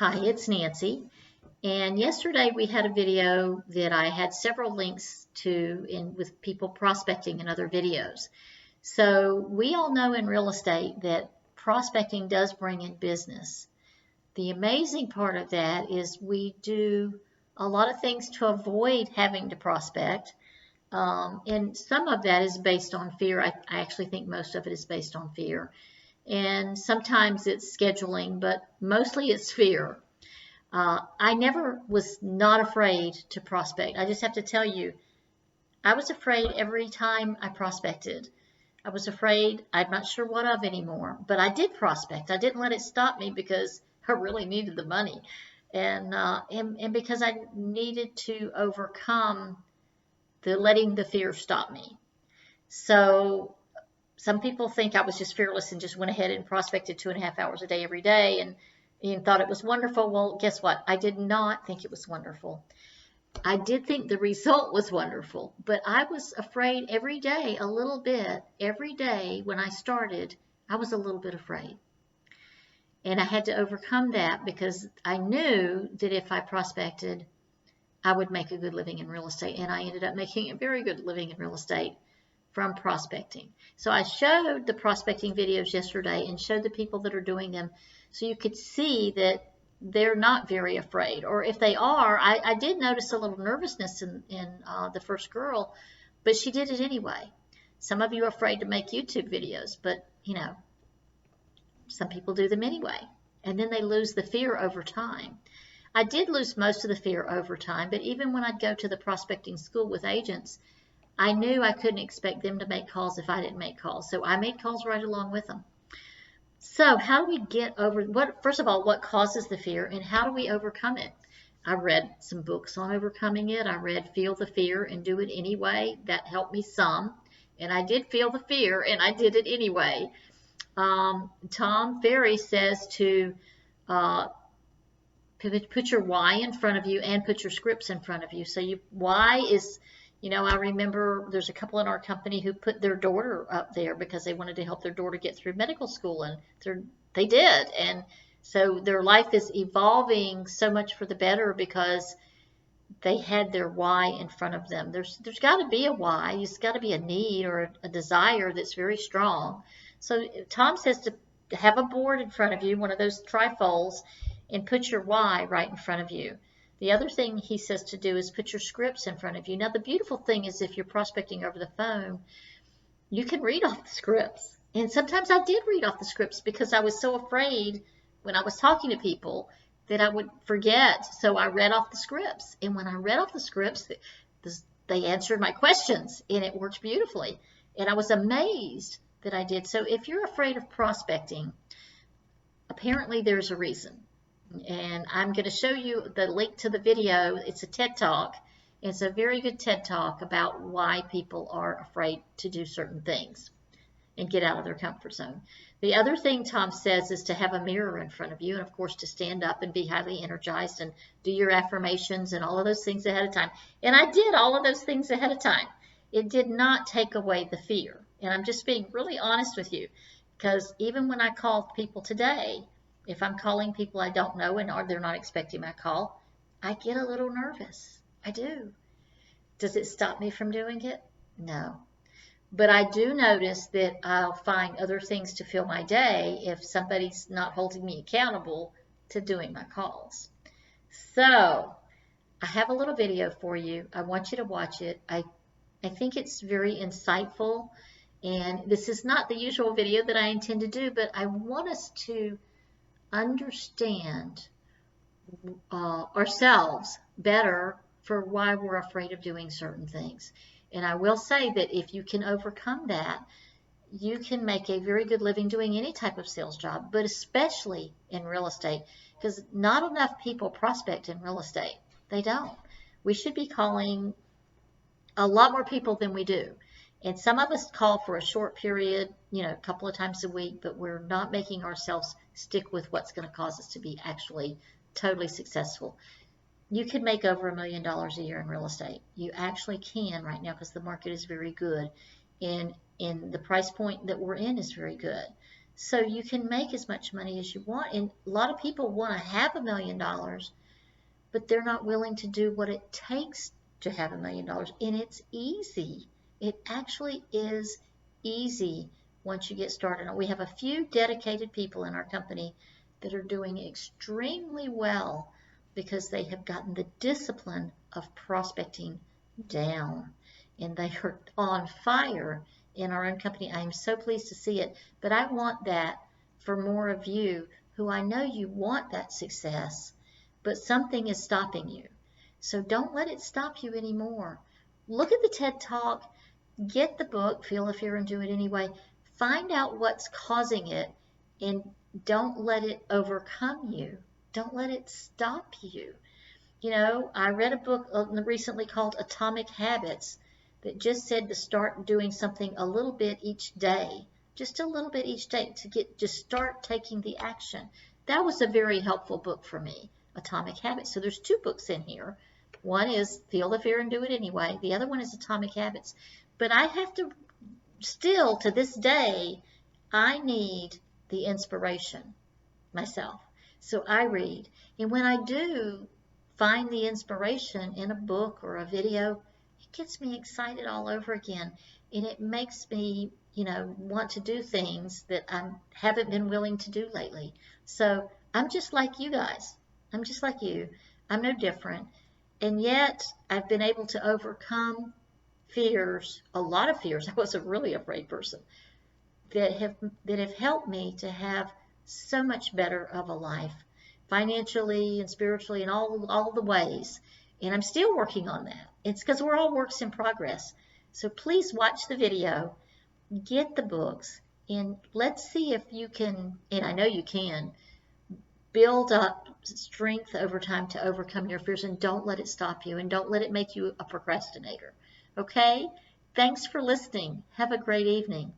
Hi, it's Nancy. And yesterday we had a video that I had several links to with people prospecting and other videos. So we all know in real estate that prospecting does bring in business. The amazing part of that is we do a lot of things to avoid having to prospect. And some of that is based on fear. I actually think most of it is based on fear. And sometimes it's scheduling, but mostly it's fear. I never was not afraid to prospect. I just have to tell you, I was afraid every time I prospected. I was afraid, I'm not sure what of anymore, but I did prospect. I didn't let it stop me because I really needed the money. And because I needed to overcome the letting the fear stop me. So some people think I was just fearless and just went ahead and prospected 2.5 hours a day every day and thought it was wonderful. Well, guess what? I did not think it was wonderful. I did think the result was wonderful, but I was afraid every day, a little bit. Every day when I started, I was a little bit afraid. And I had to overcome that because I knew that if I prospected, I would make a good living in real estate. And I ended up making a very good living in real estate from prospecting. So I showed the prospecting videos yesterday and showed the people that are doing them so you could see that they're not very afraid. Or if they are, I did notice a little nervousness in the first girl, but she did it anyway. Some of you are afraid to make YouTube videos, but some people do them anyway. And then they lose the fear over time. I did lose most of the fear over time, but even when I'd go to the prospecting school with agents, I knew I couldn't expect them to make calls if I didn't make calls. So I made calls right along with them. So how do we get over first of all, what causes the fear and how do we overcome it? I read some books on overcoming it. I read Feel the Fear and Do It Anyway. That helped me some. And I did feel the fear and I did it anyway. Tom Ferry says to put your why in front of you and put your scripts in front of you. So why is, I remember there's a couple in our company who put their daughter up there because they wanted to help their daughter get through medical school, and they did. And so their life is evolving so much for the better because they had their why in front of them. There's got to be a why. There's got to be a need or a desire that's very strong. So Tom says to have a board in front of you, one of those trifolds, and put your why right in front of you. The other thing he says to do is put your scripts in front of you. Now, the beautiful thing is if you're prospecting over the phone, you can read off the scripts. And sometimes I did read off the scripts because I was so afraid when I was talking to people that I would forget. So I read off the scripts. And when I read off the scripts, they answered my questions, and it worked beautifully. And I was amazed that I did. So if you're afraid of prospecting, apparently there's a reason. And I'm going to show you the link to the video. It's a TED Talk. It's a very good TED Talk about why people are afraid to do certain things and get out of their comfort zone. The other thing Tom says is to have a mirror in front of you, and of course to stand up and be highly energized and do your affirmations and all of those things ahead of time. And I did all of those things ahead of time. It did not take away the fear. And I'm just being really honest with you, because even when I call people today, if I'm calling people I don't know and they're not expecting my call, I get a little nervous. I do. Does it stop me from doing it? No. But I do notice that I'll find other things to fill my day if somebody's not holding me accountable to doing my calls. So I have a little video for you. I want you to watch it. I think it's very insightful. And this is not the usual video that I intend to do, but I want us to understand ourselves better for why we're afraid of doing certain things. And I will say that if you can overcome that, you can make a very good living doing any type of sales job, but especially in real estate, because not enough people prospect in real estate. They don't. We should be calling a lot more people than we do. And some of us call for a short period, a couple of times a week, but we're not making ourselves stick with what's going to cause us to be actually totally successful. You could make over $1 million a year in real estate. You actually can right now because the market is very good. And the price point that we're in is very good. so you can make as much money as you want. And a lot of people want to have $1 million, but they're not willing to do what it takes to have $1 million. And it's easy. It actually is easy once you get started. And we have a few dedicated people in our company that are doing extremely well because they have gotten the discipline of prospecting down, and they are on fire in our own company. I am so pleased to see it, but I want that for more of you who I know you want that success, but something is stopping you. So don't let it stop you anymore. Look at the TED Talk, get the book, Feel the Fear and Do It Anyway. Find out what's causing it, and don't let it overcome you. Don't let it stop you. You know, I read a book recently called Atomic Habits that just said to start doing something a little bit each day, just a little bit each day just start taking the action. That was a very helpful book for me, Atomic Habits. So there's 2 books in here. One is Feel the Fear and Do It Anyway. The other one is Atomic Habits. But I have to still, to this day, I need the inspiration myself. So I read. And when I do find the inspiration in a book or a video, it gets me excited all over again. And it makes me, you know, want to do things that I haven't been willing to do lately. So I'm just like you guys. I'm just like you. I'm no different. And yet I've been able to overcome fears, a lot of fears. I was a really afraid person, that have helped me to have so much better of a life, financially and spiritually and all the ways. And I'm still working on that. It's because we're all works in progress. So please watch the video, get the books, and let's see if you can, and I know you can, build up strength over time to overcome your fears, and don't let it stop you, and don't let it make you a procrastinator. Okay? Thanks for listening. Have a great evening.